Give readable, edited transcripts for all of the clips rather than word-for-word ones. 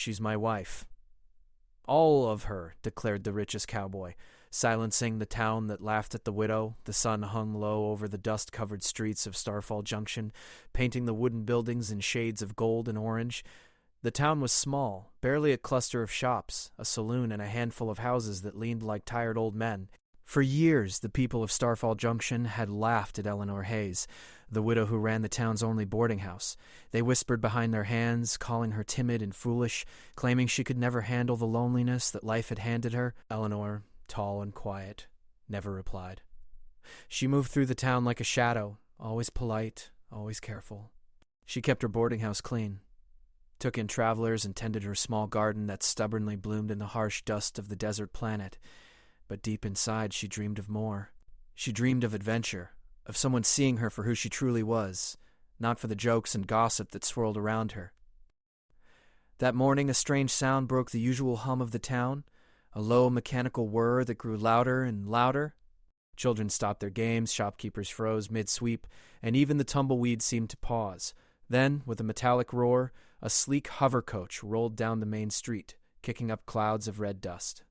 She's my wife." "All of her," declared the richest cowboy, silencing the town that laughed at the widow. The sun hung low over the dust-covered streets of Starfall Junction, painting the wooden buildings in shades of gold and orange. The town was small, barely a cluster of shops, a saloon, and a handful of houses that leaned like tired old men. For years, the people of Starfall Junction had laughed at Eleanor Hayes, the widow who ran the town's only boarding house. They whispered behind their hands, calling her timid and foolish, claiming she could never handle the loneliness that life had handed her. Eleanor, tall and quiet, never replied. She moved through the town like a shadow, always polite, always careful. She kept her boarding house clean, took in travelers, and tended her small garden that stubbornly bloomed in the harsh dust of the desert planet. But deep inside, she dreamed of more. She dreamed of adventure, of someone seeing her for who she truly was, not for the jokes and gossip that swirled around her. That morning, a strange sound broke the usual hum of the town, a low mechanical whir that grew louder and louder. Children stopped their games, shopkeepers froze mid-sweep, and even the tumbleweed seemed to pause. Then, with a metallic roar, a sleek hover coach rolled down the main street, kicking up clouds of red dust.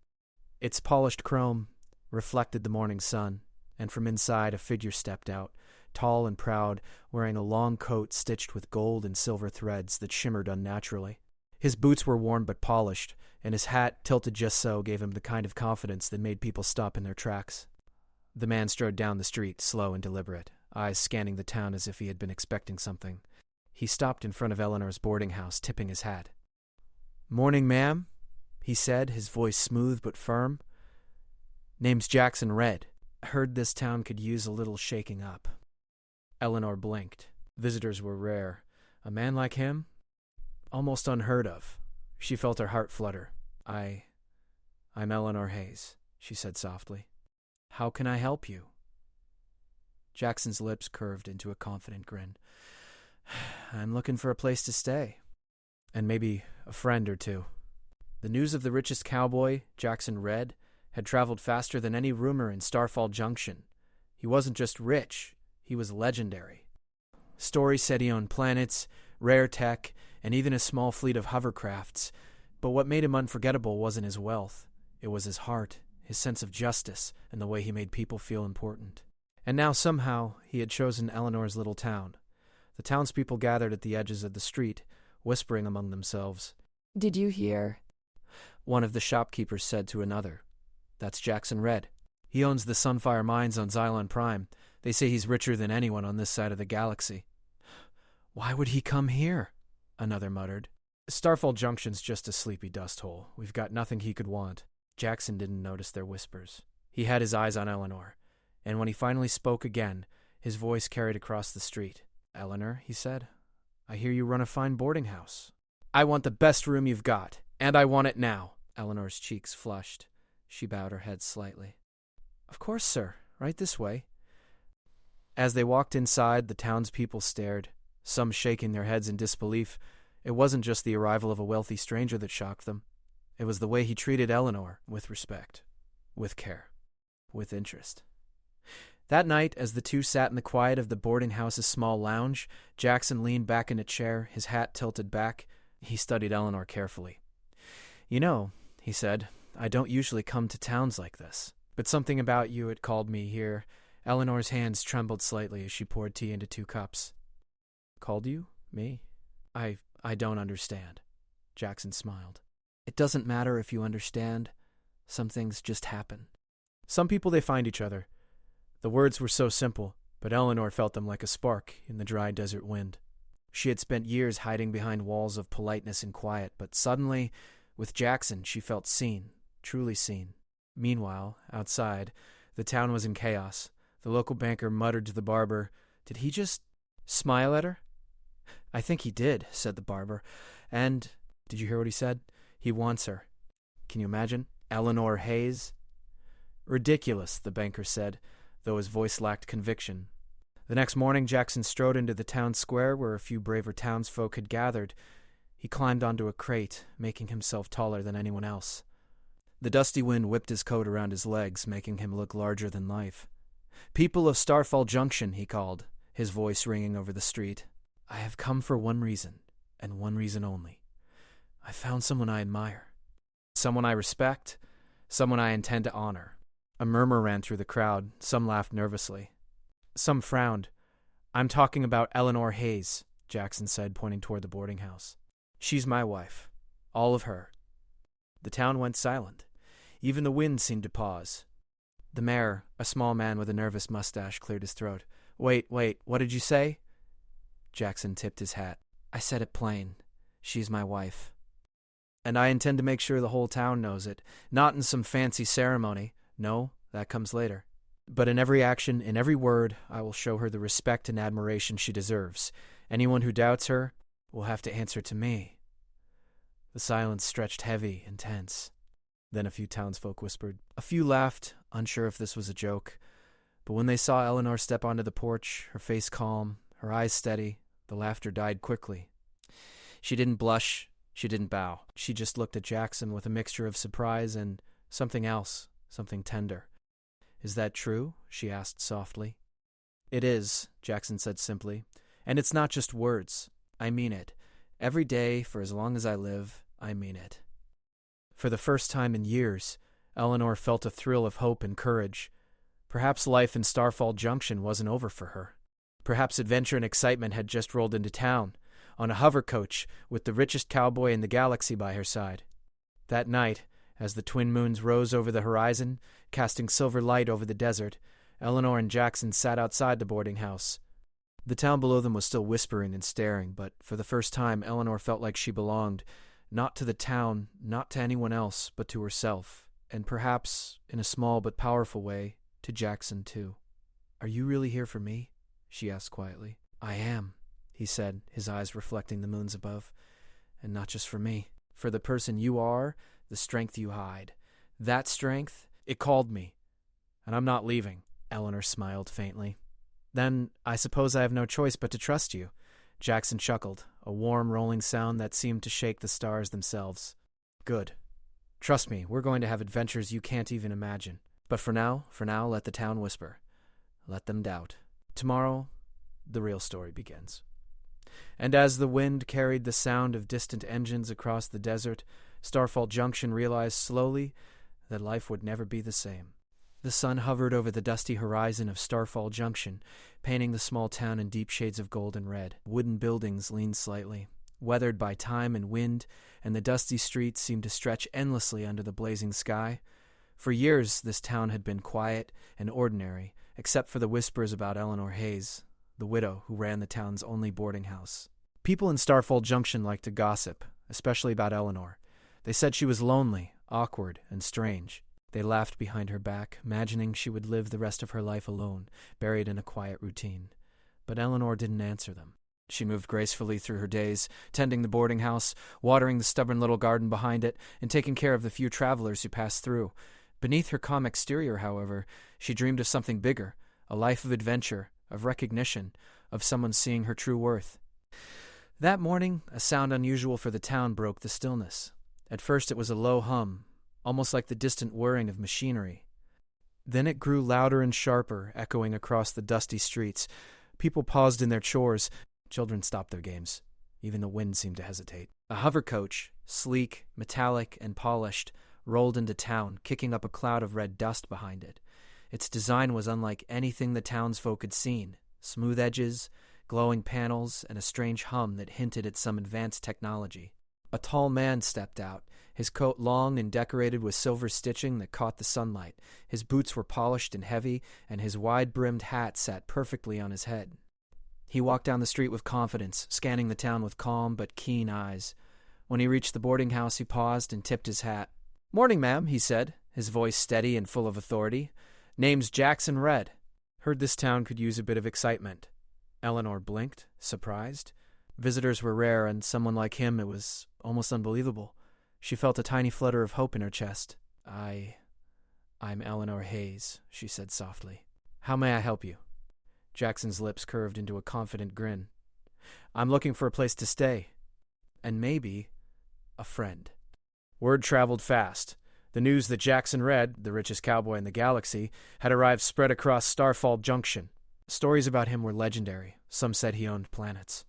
Its polished chrome reflected the morning sun, and from inside a figure stepped out, tall and proud, wearing a long coat stitched with gold and silver threads that shimmered unnaturally. His boots were worn but polished, and his hat, tilted just so, gave him the kind of confidence that made people stop in their tracks. The man strode down the street, slow and deliberate, eyes scanning the town as if he had been expecting something. He stopped in front of Eleanor's boarding house, tipping his hat. "Morning, ma'am," he said, his voice smooth but firm. "Name's Jackson Red. Heard this town could use a little shaking up." Eleanor blinked. Visitors were rare. A man like him? Almost unheard of. She felt her heart flutter. I'm Eleanor Hayes," she said softly. "How can I help you?" Jackson's lips curved into a confident grin. "I'm looking for a place to stay. And maybe a friend or two." The news of the richest cowboy, Jackson Red, had traveled faster than any rumor in Starfall Junction. He wasn't just rich, he was legendary. Stories said he owned planets, rare tech, and even a small fleet of hovercrafts. But what made him unforgettable wasn't his wealth. It was his heart, his sense of justice, and the way he made people feel important. And now somehow he had chosen Eleanor's little town. The townspeople gathered at the edges of the street, whispering among themselves. "Did you hear?" One of the shopkeepers said to another. "That's Jackson Red. He owns the Sunfire Mines on Xylon Prime. They say he's richer than anyone on this side of the galaxy." "Why would he come here?" another muttered. "Starfall Junction's just a sleepy dust hole. We've got nothing he could want." Jackson didn't notice their whispers. He had his eyes on Eleanor, and when he finally spoke again, his voice carried across the street. "Eleanor," he said, "I hear you run a fine boarding house." "I want the best room you've got, and I want it now." Eleanor's cheeks flushed. She bowed her head slightly. "Of course, sir. Right this way." As they walked inside, the townspeople stared, some shaking their heads in disbelief. It wasn't just the arrival of a wealthy stranger that shocked them. It was the way he treated Eleanor, with respect, with care, with interest. That night, as the two sat in the quiet of the boarding house's small lounge, Jackson leaned back in a chair, his hat tilted back. He studied Eleanor carefully. "You know," he said, "I don't usually come to towns like this, but something about you had called me here." Eleanor's hands trembled slightly as she poured tea into 2 cups. "Called you? Me? I don't understand." Jackson smiled. "It doesn't matter if you understand. Some things just happen. Some people, they find each other." The words were so simple, but Eleanor felt them like a spark in the dry desert wind. She had spent years hiding behind walls of politeness and quiet, but suddenly, with Jackson, she felt seen, truly seen. Meanwhile, outside, the town was in chaos. The local banker muttered to the barber, "Did he just smile at her?" "I think he did," said the barber. "And, did you hear what he said? He wants her." Can you imagine? Eleanor Hayes? "Ridiculous," the banker said, though his voice lacked conviction. The next morning, Jackson strode into the town square where a few braver townsfolk had gathered. He climbed onto a crate, making himself taller than anyone else. The dusty wind whipped his coat around his legs, making him look larger than life. "People of Starfall Junction," he called, his voice ringing over the street. "I have come for one reason, and one reason only. I found someone I admire. Someone I respect. Someone I intend to honor. A murmur ran through the crowd. Some laughed nervously. Some frowned. I'm talking about Eleanor Hayes, Jackson said, pointing toward the boarding house. She's my wife. All of her. The town went silent. Even the wind seemed to pause. The mayor, a small man with a nervous mustache, cleared his throat. Wait, what did you say? Jackson tipped his hat. I said it plain. She's my wife. And I intend to make sure the whole town knows it. Not in some fancy ceremony. No, that comes later. But in every action, in every word, I will show her the respect and admiration she deserves. Anyone who doubts her will have to answer to me. The silence stretched heavy and tense. Then a few townsfolk whispered. A few laughed, unsure if this was a joke. But when they saw Eleanor step onto the porch, her face calm, her eyes steady, the laughter died quickly. She didn't blush, she didn't bow. She just looked at Jackson with a mixture of surprise and something else, something tender. Is that true? She asked softly. It is, Jackson said simply. And it's not just words. I mean it. Every day, for as long as I live, I mean it. For the first time in years, Eleanor felt a thrill of hope and courage. Perhaps life in Starfall Junction wasn't over for her. Perhaps adventure and excitement had just rolled into town, on a hover coach with the richest cowboy in the galaxy by her side. That night, as the twin moons rose over the horizon, casting silver light over the desert, Eleanor and Jackson sat outside the boarding house. The town below them was still whispering and staring, but for the first time Eleanor felt like she belonged, not to the town, not to anyone else, but to herself, and perhaps, in a small but powerful way, to Jackson too. Are you really here for me? She asked quietly. I am, he said, his eyes reflecting the moons above. And not just for me. For the person you are, the strength you hide. That strength, it called me. And I'm not leaving. Eleanor smiled faintly. Then I suppose I have no choice but to trust you. Jackson chuckled, a warm rolling sound that seemed to shake the stars themselves. Good. Trust me, we're going to have adventures you can't even imagine. But for now, let the town whisper. Let them doubt. Tomorrow, the real story begins. And as the wind carried the sound of distant engines across the desert, Starfall Junction realized slowly that life would never be the same. The sun hovered over the dusty horizon of Starfall Junction, painting the small town in deep shades of gold and red. Wooden buildings leaned slightly, weathered by time and wind, and the dusty streets seemed to stretch endlessly under the blazing sky. For years, this town had been quiet and ordinary, except for the whispers about Eleanor Hayes, the widow who ran the town's only boarding house. People in Starfall Junction liked to gossip, especially about Eleanor. They said she was lonely, awkward, and strange. They laughed behind her back, imagining she would live the rest of her life alone, buried in a quiet routine. But Eleanor didn't answer them. She moved gracefully through her days, tending the boarding house, watering the stubborn little garden behind it, and taking care of the few travelers who passed through. Beneath her calm exterior, however, she dreamed of something bigger, a life of adventure, of recognition, of someone seeing her true worth. That morning, a sound unusual for the town broke the stillness. At first it was a low hum, almost like the distant whirring of machinery. Then it grew louder and sharper, echoing across the dusty streets. People paused in their chores. Children stopped their games. Even the wind seemed to hesitate. A hover coach, sleek, metallic, and polished, rolled into town, kicking up a cloud of red dust behind it. Its design was unlike anything the townsfolk had seen. Smooth edges, glowing panels, and a strange hum that hinted at some advanced technology. A tall man stepped out, his coat long and decorated with silver stitching that caught the sunlight. His boots were polished and heavy, and his wide-brimmed hat sat perfectly on his head. He walked down the street with confidence, scanning the town with calm but keen eyes. When he reached the boarding house, he paused and tipped his hat. "Morning, ma'am," he said, his voice steady and full of authority. "Name's Jackson Red. Heard this town could use a bit of excitement." Eleanor blinked, surprised. Visitors were rare, and someone like him, it was almost unbelievable. She felt a tiny flutter of hope in her chest. I'm Eleanor Hayes," she said softly. "How may I help you?" Jackson's lips curved into a confident grin. "I'm looking for a place to stay. And maybe a friend." Word traveled fast. The news that Jackson Red, the richest cowboy in the galaxy, had arrived spread across Starfall Junction. Stories about him were legendary. Some said he owned planets.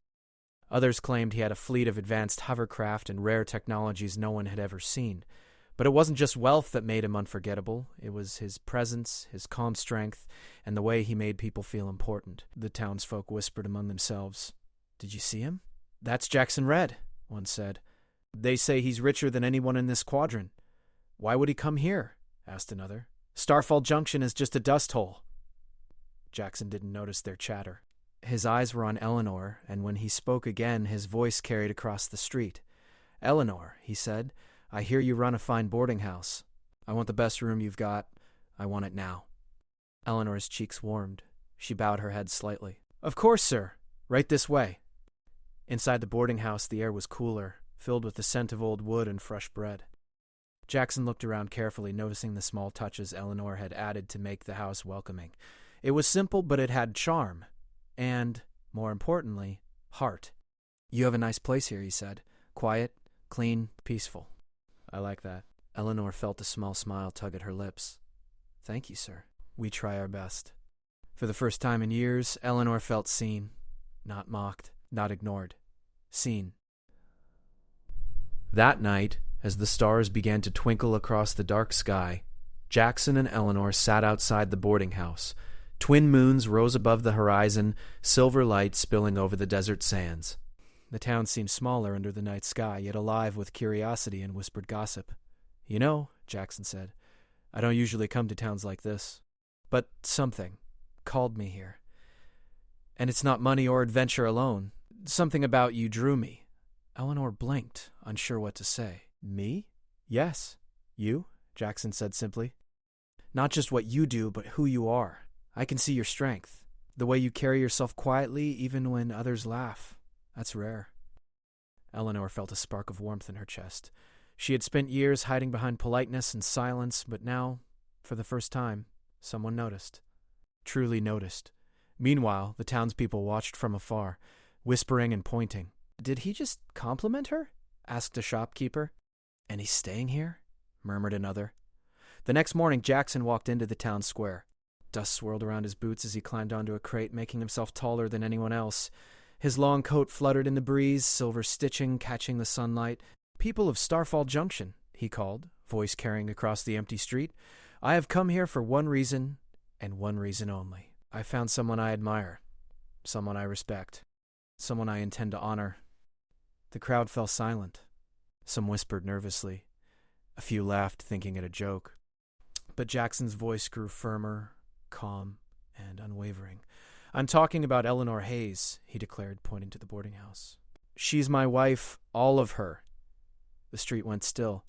Others claimed he had a fleet of advanced hovercraft and rare technologies no one had ever seen. But it wasn't just wealth that made him unforgettable. It was his presence, his calm strength, and the way he made people feel important. The townsfolk whispered among themselves. "Did you see him?" "That's Jackson Red," one said. "They say he's richer than anyone in this quadrant." "Why would he come here?" asked another. "Starfall Junction is just a dust hole." Jackson didn't notice their chatter. His eyes were on Eleanor, and when he spoke again, his voice carried across the street. "Eleanor," he said, "I hear you run a fine boarding house. I want the best room you've got. I want it now." Eleanor's cheeks warmed. She bowed her head slightly. "Of course, sir. Right this way." Inside the boarding house, the air was cooler, filled with the scent of old wood and fresh bread. Jackson looked around carefully, noticing the small touches Eleanor had added to make the house welcoming. It was simple, but it had charm. And, more importantly, heart. "You have a nice place here," he said. "Quiet, clean, peaceful." "I like that." Eleanor felt a small smile tug at her lips. "Thank you, sir. We try our best." For the first time in years, Eleanor felt seen. Not mocked, not ignored. Seen. That night, as the stars began to twinkle across the dark sky, Jackson and Eleanor sat outside the boarding house. Twin moons rose above the horizon, silver light spilling over the desert sands. The town seemed smaller under the night sky, yet alive with curiosity and whispered gossip. "You know," Jackson said, "I don't usually come to towns like this. But something called me here. And it's not money or adventure alone. Something about you drew me." Eleanor blinked, unsure what to say. "Me?" "Yes. You," Jackson said simply. "Not just what you do, but who you are. I can see your strength. The way you carry yourself quietly, even when others laugh. That's rare." Eleanor felt a spark of warmth in her chest. She had spent years hiding behind politeness and silence, but now, for the first time, someone noticed. Truly noticed. Meanwhile, the townspeople watched from afar, whispering and pointing. "Did he just compliment her?" asked a shopkeeper. "And he's staying here?" murmured another. The next morning, Jackson walked into the town square. Dust swirled around his boots as he climbed onto a crate, making himself taller than anyone else. His long coat fluttered in the breeze, silver stitching catching the sunlight. "People of Starfall Junction," he called, voice carrying across the empty street. "I have come here for one reason, and one reason only. I found someone I admire, someone I respect, someone I intend to honor." The crowd fell silent. Some whispered nervously. A few laughed, thinking it a joke. But Jackson's voice grew firmer, calm, and unwavering. "I'm talking about Eleanor Hayes," he declared, pointing to the boarding house. "She's my wife, all of her." The street went still.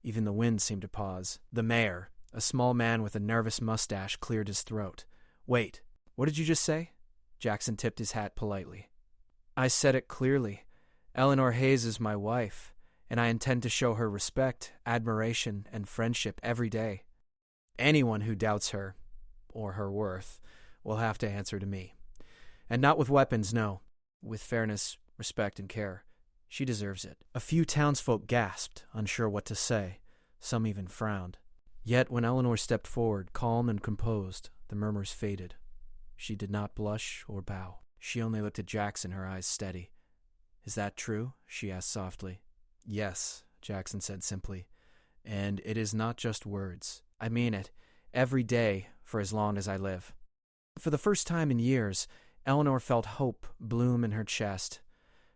Even the wind seemed to pause. The mayor, a small man with a nervous mustache, cleared his throat. "Wait, what did you just say?" Jackson tipped his hat politely. "I said it clearly. Eleanor Hayes is my wife, and I intend to show her respect, admiration, and friendship every day. Anyone who doubts her, or her worth, will have to answer to me. And not with weapons, no. With fairness, respect, and care. She deserves it." A few townsfolk gasped, unsure what to say. Some even frowned. Yet when Eleanor stepped forward, calm and composed, the murmurs faded. She did not blush or bow. She only looked at Jackson, her eyes steady. "Is that true?" she asked softly. "Yes," Jackson said simply. "And it is not just words. I mean it. Every day, for as long as I live." For the first time in years, Eleanor felt hope bloom in her chest.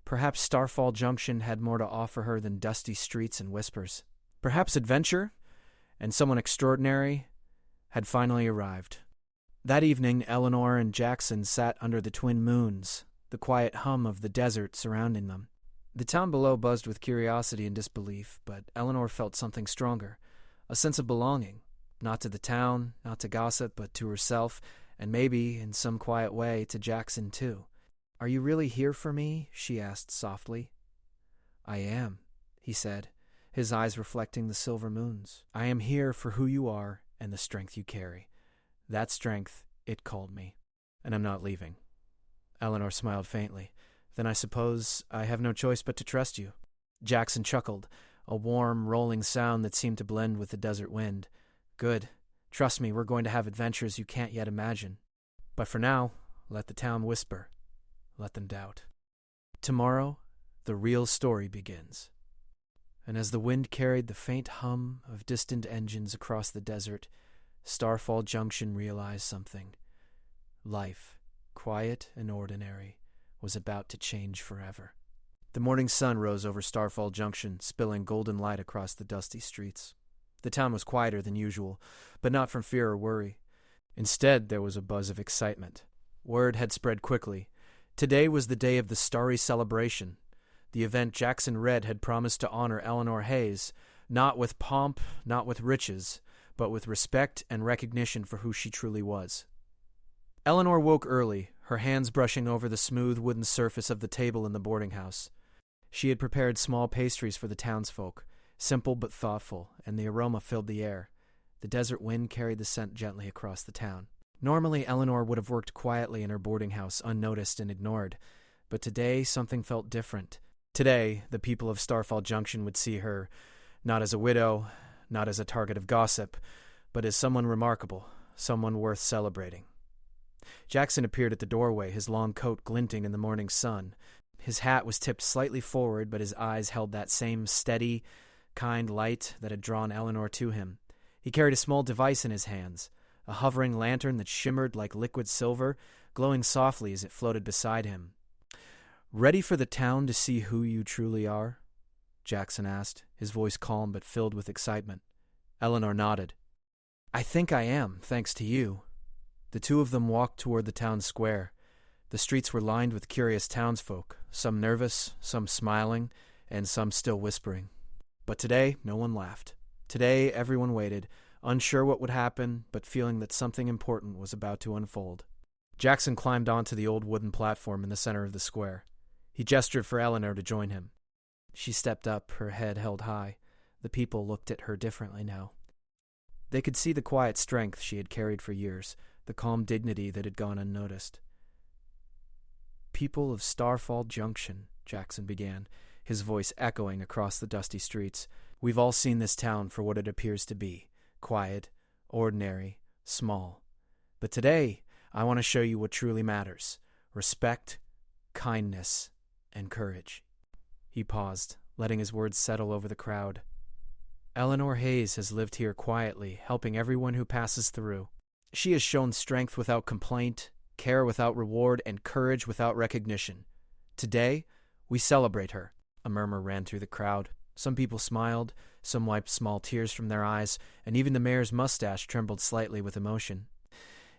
Perhaps Starfall Junction had more to offer her than dusty streets and whispers. Perhaps adventure, and someone extraordinary, had finally arrived. That evening, Eleanor and Jackson sat under the twin moons, the quiet hum of the desert surrounding them. The town below buzzed with curiosity and disbelief, but Eleanor felt something stronger, a sense of belonging, not to the town, not to gossip, but to herself, and maybe, in some quiet way, to Jackson too. "Are you really here for me?" she asked softly. "I am," he said, his eyes reflecting the silver moons. "I am here for who you are and the strength you carry. That strength, it called me, and I'm not leaving." Eleanor smiled faintly. "Then I suppose I have no choice but to trust you." Jackson chuckled, a warm, rolling sound that seemed to blend with the desert wind. "Good. Trust me, we're going to have adventures you can't yet imagine. But for now, let the town whisper. Let them doubt." Tomorrow, the real story begins. And as the wind carried the faint hum of distant engines across the desert, Starfall Junction realized something. Life, quiet and ordinary, was about to change forever. The morning sun rose over Starfall Junction, spilling golden light across the dusty streets. The town was quieter than usual, but not from fear or worry. Instead, there was a buzz of excitement. Word had spread quickly. Today was the day of the Starry Celebration, the event Jackson Red had promised to honor Eleanor Hayes, not with pomp, not with riches, but with respect and recognition for who she truly was. Eleanor woke early, her hands brushing over the smooth wooden surface of the table in the boarding house. She had prepared small pastries for the townsfolk, simple but thoughtful, and the aroma filled the air. The desert wind carried the scent gently across the town. Normally, Eleanor would have worked quietly in her boarding house, unnoticed and ignored. But today, something felt different. Today, the people of Starfall Junction would see her not as a widow, not as a target of gossip, but as someone remarkable, someone worth celebrating. Jackson appeared at the doorway, his long coat glinting in the morning sun. His hat was tipped slightly forward, but his eyes held that same steady, kind light that had drawn Eleanor to him. He carried a small device in his hands, a hovering lantern that shimmered like liquid silver, glowing softly as it floated beside him. "Ready for the town to see who you truly are?" Jackson asked, his voice calm but filled with excitement. Eleanor nodded. "I think I am, thanks to you." The two of them walked toward the town square. The streets were lined with curious townsfolk, some nervous, some smiling, and some still whispering. But today, no one laughed. Today, everyone waited, unsure what would happen, but feeling that something important was about to unfold. Jackson climbed onto the old wooden platform in the center of the square. He gestured for Eleanor to join him. She stepped up, her head held high. The people looked at her differently now. They could see the quiet strength she had carried for years, the calm dignity that had gone unnoticed. "People of Starfall Junction," Jackson began, his voice echoing across the dusty streets. "We've all seen this town for what it appears to be, quiet, ordinary, small. But today, I want to show you what truly matters: respect, kindness, and courage." He paused, letting his words settle over the crowd. "Eleanor Hayes has lived here quietly, helping everyone who passes through. She has shown strength without complaint, care without reward, and courage without recognition. Today, we celebrate her." A murmur ran through the crowd. Some people smiled, some wiped small tears from their eyes, and even the mayor's mustache trembled slightly with emotion.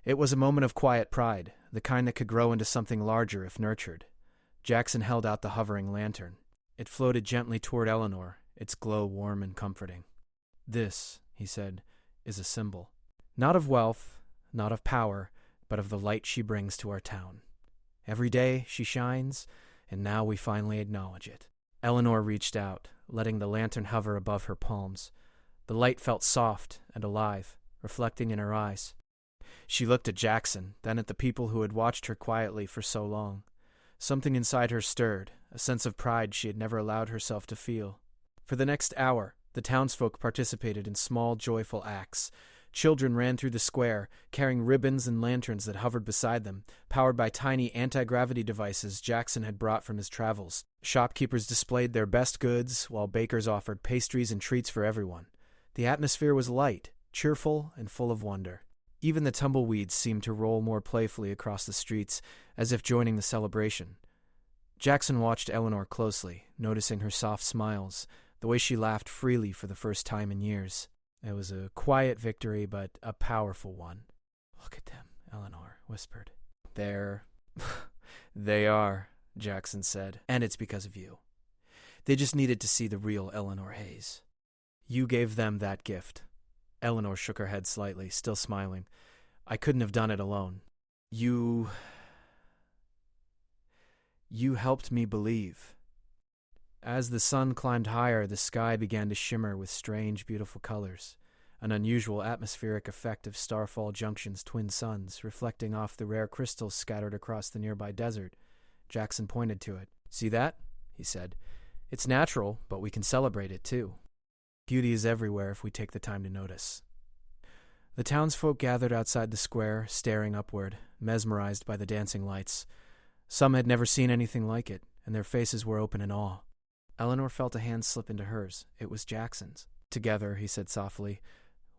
It was a moment of quiet pride, the kind that could grow into something larger if nurtured. Jackson held out the hovering lantern. It floated gently toward Eleanor, its glow warm and comforting. "This," he said, "is a symbol. Not of wealth, not of power, but of the light she brings to our town. Every day she shines, and now we finally acknowledge it." Eleanor reached out, letting the lantern hover above her palms. The light felt soft and alive, reflecting in her eyes. She looked at Jackson, then at the people who had watched her quietly for so long. Something inside her stirred, a sense of pride she had never allowed herself to feel. For the next hour, the townsfolk participated in small, joyful acts. Children ran through the square, carrying ribbons and lanterns that hovered beside them, powered by tiny anti-gravity devices Jackson had brought from his travels. Shopkeepers displayed their best goods, while bakers offered pastries and treats for everyone. The atmosphere was light, cheerful, and full of wonder. Even the tumbleweeds seemed to roll more playfully across the streets, as if joining the celebration. Jackson watched Eleanor closely, noticing her soft smiles, the way she laughed freely for the first time in years. It was a quiet victory, but a powerful one. "Look at them," Eleanor whispered. They are, Jackson said, "and it's because of you. They just needed to see the real Eleanor Hayes. You gave them that gift." Eleanor shook her head slightly, still smiling. "I couldn't have done it alone. You helped me believe." As the sun climbed higher, the sky began to shimmer with strange, beautiful colors, an unusual atmospheric effect of Starfall Junction's twin suns, reflecting off the rare crystals scattered across the nearby desert. Jackson pointed to it. "See that?" he said. "It's natural, but we can celebrate it, too. Beauty is everywhere if we take the time to notice." The townsfolk gathered outside the square, staring upward, mesmerized by the dancing lights. Some had never seen anything like it, and their faces were open in awe. Eleanor felt a hand slip into hers. It was Jackson's. "Together," he said softly,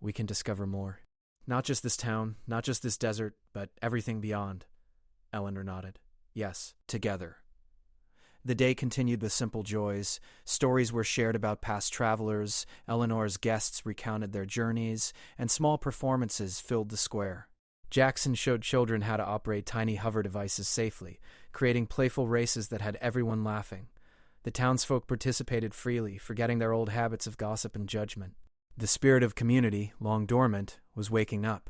"we can discover more. Not just this town, not just this desert, but everything beyond." Eleanor nodded. "Yes, together." The day continued with simple joys. Stories were shared about past travelers, Eleanor's guests recounted their journeys, and small performances filled the square. Jackson showed children how to operate tiny hover devices safely, creating playful races that had everyone laughing. The townsfolk participated freely, forgetting their old habits of gossip and judgment. The spirit of community, long dormant, was waking up.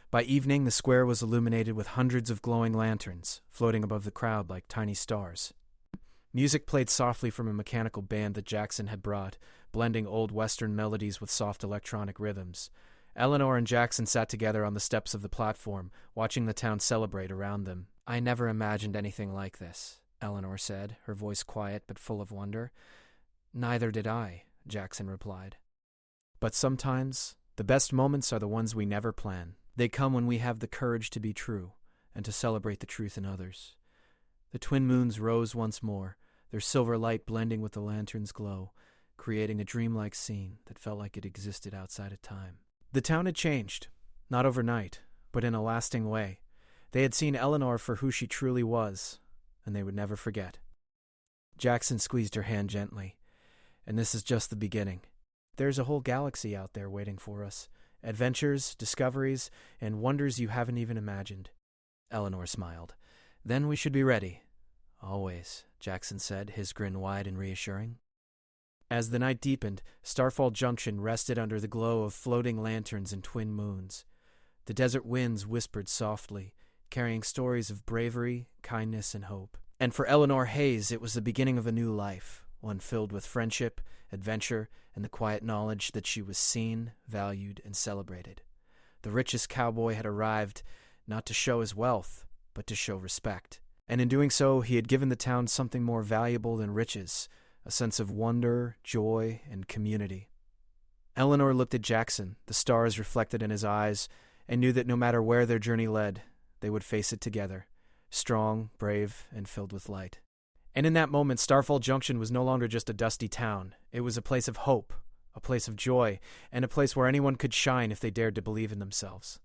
By evening, the square was illuminated with hundreds of glowing lanterns, floating above the crowd like tiny stars. Music played softly from a mechanical band that Jackson had brought, blending old Western melodies with soft electronic rhythms. Eleanor and Jackson sat together on the steps of the platform, watching the town celebrate around them. "I never imagined anything like this," Eleanor said, her voice quiet but full of wonder. "Neither did I," Jackson replied. "But sometimes, the best moments are the ones we never plan. They come when we have the courage to be true, and to celebrate the truth in others." The twin moons rose once more, their silver light blending with the lantern's glow, creating a dreamlike scene that felt like it existed outside of time. The town had changed, not overnight, but in a lasting way. They had seen Eleanor for who she truly was, and they would never forget. Jackson squeezed her hand gently. "And this is just the beginning. There's a whole galaxy out there waiting for us. Adventures, discoveries, and wonders you haven't even imagined." Eleanor smiled. "Then we should be ready." "Always," Jackson said, his grin wide and reassuring. As the night deepened, Starfall Junction rested under the glow of floating lanterns and twin moons. The desert winds whispered softly, carrying stories of bravery, kindness, and hope. And for Eleanor Hayes, it was the beginning of a new life, one filled with friendship, adventure, and the quiet knowledge that she was seen, valued, and celebrated. The richest cowboy had arrived, not to show his wealth, but to show respect. And in doing so, he had given the town something more valuable than riches, a sense of wonder, joy, and community. Eleanor looked at Jackson, the stars reflected in his eyes, and knew that no matter where their journey led, they would face it together, strong, brave, and filled with light. And in that moment, Starfall Junction was no longer just a dusty town. It was a place of hope, a place of joy, and a place where anyone could shine if they dared to believe in themselves.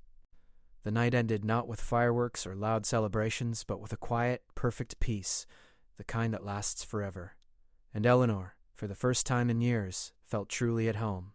The night ended not with fireworks or loud celebrations, but with a quiet, perfect peace, the kind that lasts forever. And Eleanor, for the first time in years, felt truly at home.